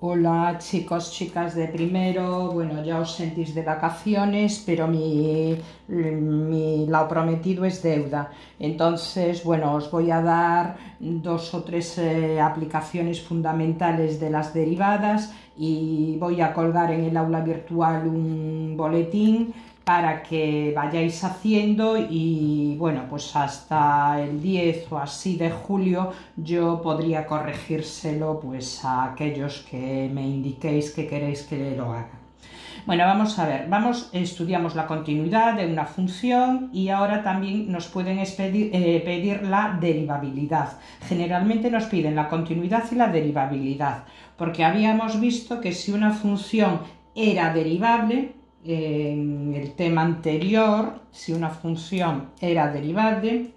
Hola chicos, chicas de primero, bueno, ya os sentís de vacaciones, pero lo prometido es deuda. Entonces, bueno, os voy a dar dos o tres aplicaciones fundamentales de las derivadas y voy a colgar en el aula virtual un boletín para que vayáis haciendo y bueno, pues hasta el 10 o así de julio yo podría corregírselo pues a aquellos que me indiquéis que queréis que lo haga. Bueno, vamos a ver, estudiamos la continuidad de una función y ahora también nos pueden pedir la derivabilidad. Generalmente nos piden la continuidad y la derivabilidad, porque habíamos visto que si una función era derivable, en el tema anterior, si una función era derivable,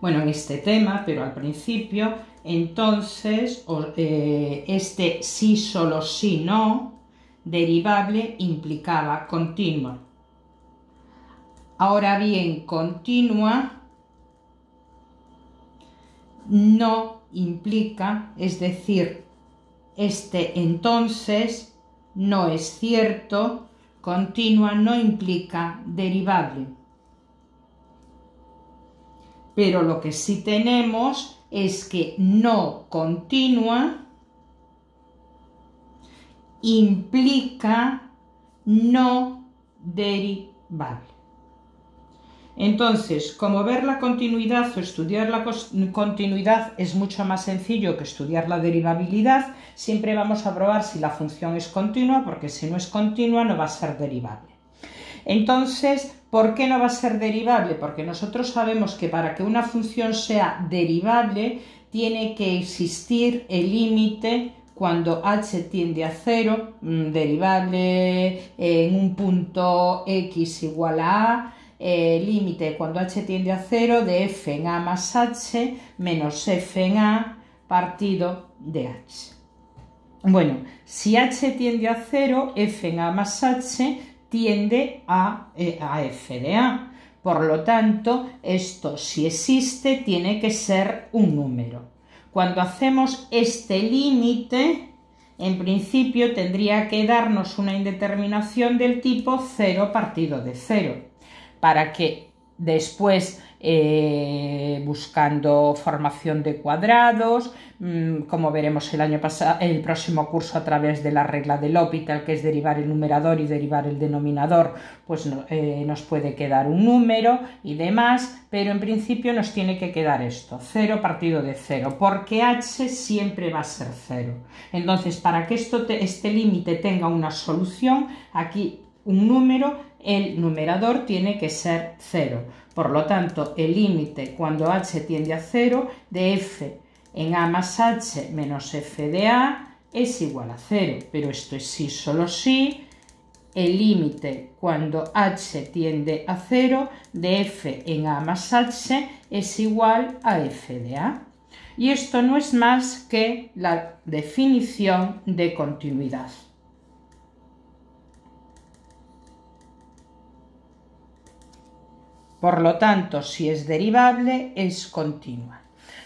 bueno, en este tema, pero al principio, entonces este sí, solo sí, no, derivable implicaba continua. Ahora bien, continua no implica, es decir, este entonces no es cierto, continua no implica derivable. Pero lo que sí tenemos es que no continua implica no derivable. Entonces, como ver la continuidad o estudiar la continuidad es mucho más sencillo que estudiar la derivabilidad, siempre vamos a probar si la función es continua, porque si no es continua no va a ser derivable. Entonces, ¿por qué no va a ser derivable? Porque nosotros sabemos que para que una función sea derivable tiene que existir el límite cuando h tiende a 0, derivable en un punto x igual a a, límite cuando h tiende a 0 de f en a más h menos f en a partido de h. Bueno, si h tiende a 0, f en a más h tiende a f de a. Por lo tanto, esto si existe tiene que ser un número. Cuando hacemos este límite, en principio tendría que darnos una indeterminación del tipo 0 partido de 0. Para que después, buscando formación de cuadrados, como veremos el próximo curso a través de la regla de L'Hopital, que es derivar el numerador y derivar el denominador, pues nos puede quedar un número y demás, pero en principio nos tiene que quedar esto, 0 partido de 0, porque h siempre va a ser 0. Entonces, para que este límite tenga una solución, aquí un número, el numerador tiene que ser 0. Por lo tanto, el límite cuando h tiende a 0 de f en a más h menos f de a es igual a 0. Pero esto es sí, solo sí. El límite cuando h tiende a 0 de f en a más h es igual a f de a. Y esto no es más que la definición de continuidad. Por lo tanto, si es derivable, es continua.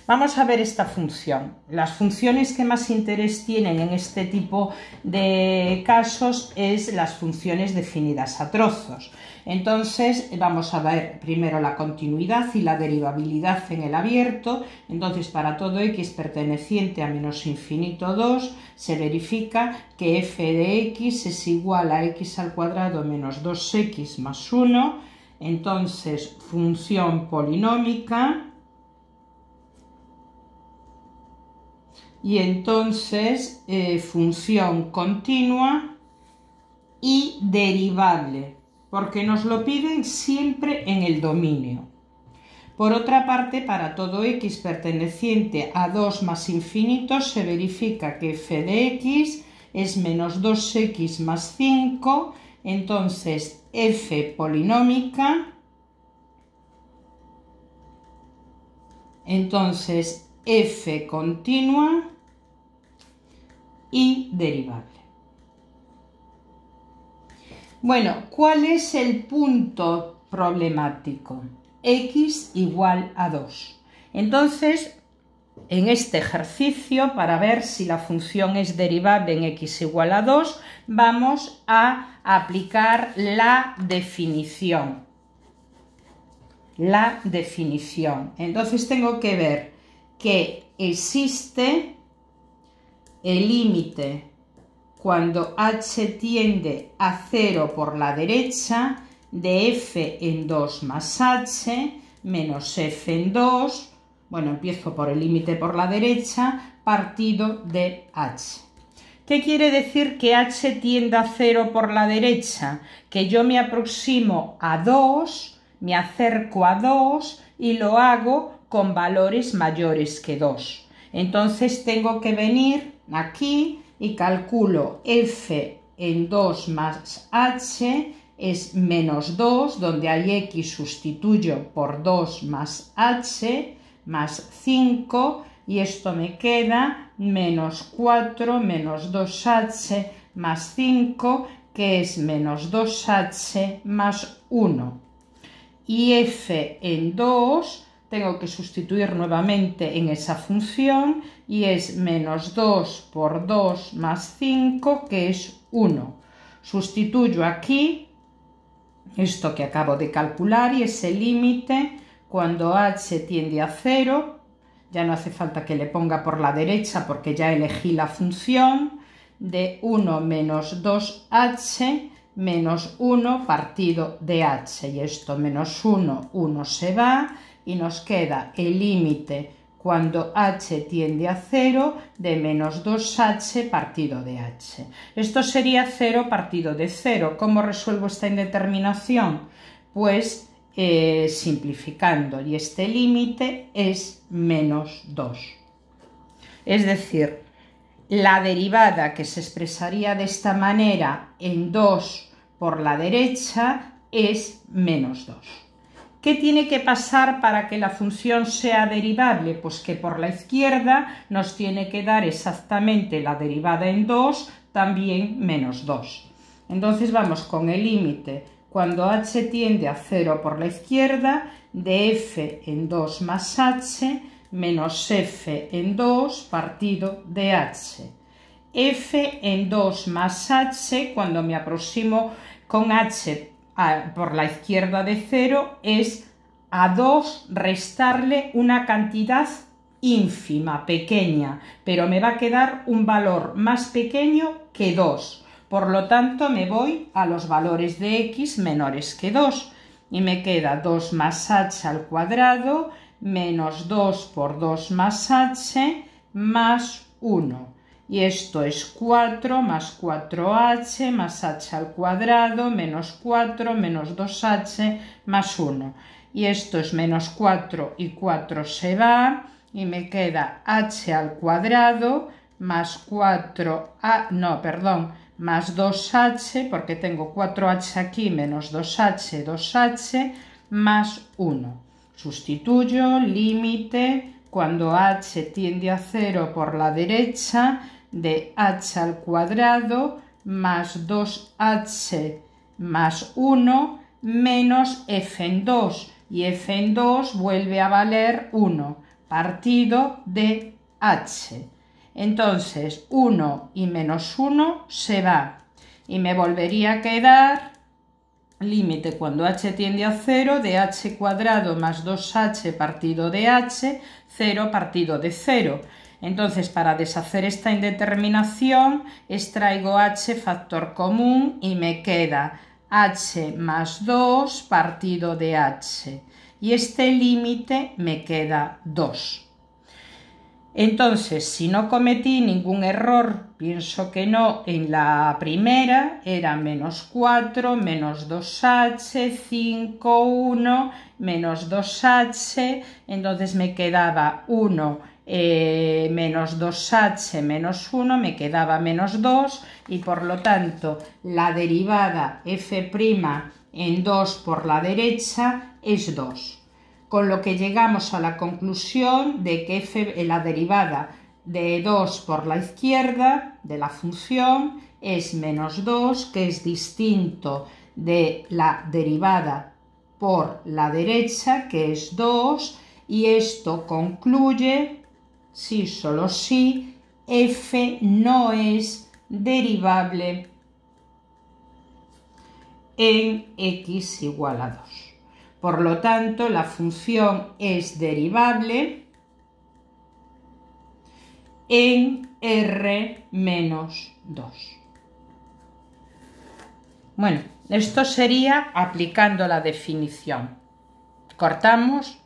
Vamos a ver esta función. Las funciones que más interés tienen en este tipo de casos es las funciones definidas a trozos. Entonces, vamos a ver primero la continuidad y la derivabilidad en el abierto. Entonces, para todo x perteneciente a menos infinito 2, se verifica que f de x es igual a x al cuadrado menos 2x más 1. Entonces, función polinómica, y entonces función continua y derivable, porque nos lo piden siempre en el dominio. Por otra parte, para todo x perteneciente a 2 más infinito, se verifica que f de x es menos 2x más 5, entonces f polinómica, entonces f continua y derivable. Bueno, ¿cuál es el punto problemático? X igual a 2. Entonces, en este ejercicio, para ver si la función es derivable en x igual a 2, vamos a aplicar la definición. Entonces tengo que ver que existe el límite cuando h tiende a 0 por la derecha de f en 2 más h menos f en 2, bueno, empiezo por el límite por la derecha, partido de h. ¿Qué quiere decir que h tiende a 0 por la derecha? Que yo me aproximo a 2, me acerco a 2 y lo hago con valores mayores que 2. Entonces tengo que venir aquí y calculo f en 2 más h es menos 2, donde hay x sustituyo por 2 más h, más 5, y esto me queda menos 4 menos 2h más 5, que es menos 2h más 1. Y f en 2 tengo que sustituir nuevamente en esa función y es menos 2 por 2 más 5, que es 1. Sustituyo aquí esto que acabo de calcular y ese límite cuando h tiende a 0, ya no hace falta que le ponga por la derecha porque ya elegí la función, de 1 menos 2h menos 1 partido de h, y esto menos 1, 1 se va y nos queda el límite cuando h tiende a 0 de menos 2h partido de h. Esto sería 0 partido de 0. ¿Cómo resuelvo esta indeterminación? Pues simplificando, y este límite es menos 2. Es decir, la derivada que se expresaría de esta manera en 2 por la derecha es menos 2. ¿Qué tiene que pasar para que la función sea derivable? Pues que por la izquierda nos tiene que dar exactamente la derivada en 2, también menos 2. Entonces vamos con el límite cuando h tiende a 0 por la izquierda de f en 2 más h menos f en 2 partido de h. F en 2 más h, cuando me aproximo con h por la izquierda de 0, es a 2 restarle una cantidad ínfima, pequeña, pero me va a quedar un valor más pequeño que 2. Por lo tanto, me voy a los valores de x menores que 2 y me queda 2 más h al cuadrado menos 2 por 2 más h más 1. Y esto es 4 más 4h más h al cuadrado menos 4 menos 2h más 1. Y esto es menos 4 y 4 se va y me queda h al cuadrado más más 2h, porque tengo 4h aquí menos 2h, 2h más 1. Sustituyo, límite, cuando h tiende a 0 por la derecha, de h al cuadrado más 2h más 1 menos f en 2, y f en 2 vuelve a valer 1, partido de h. Entonces 1 y menos 1 se va y me volvería a quedar límite cuando h tiende a 0 de h cuadrado más 2h partido de h, 0 partido de 0. Entonces, para deshacer esta indeterminación, extraigo h factor común y me queda h más 2 partido de h. Y este límite me queda 2. Entonces, si no cometí ningún error, pienso que no, en la primera era menos 4, menos 2h, 5, 1, menos 2h, entonces me quedaba 1 menos 2h menos 1, me quedaba menos 2, y por lo tanto la derivada f' en 2 por la derecha es 2. Con lo que llegamos a la conclusión de que la derivada de 2 por la izquierda de la función es menos 2, que es distinto de la derivada por la derecha, que es 2, y esto concluye si, solo si, f no es derivable en x igual a 2. Por lo tanto, la función es derivable en r menos 2. Bueno, esto sería aplicando la definición. Cortamos.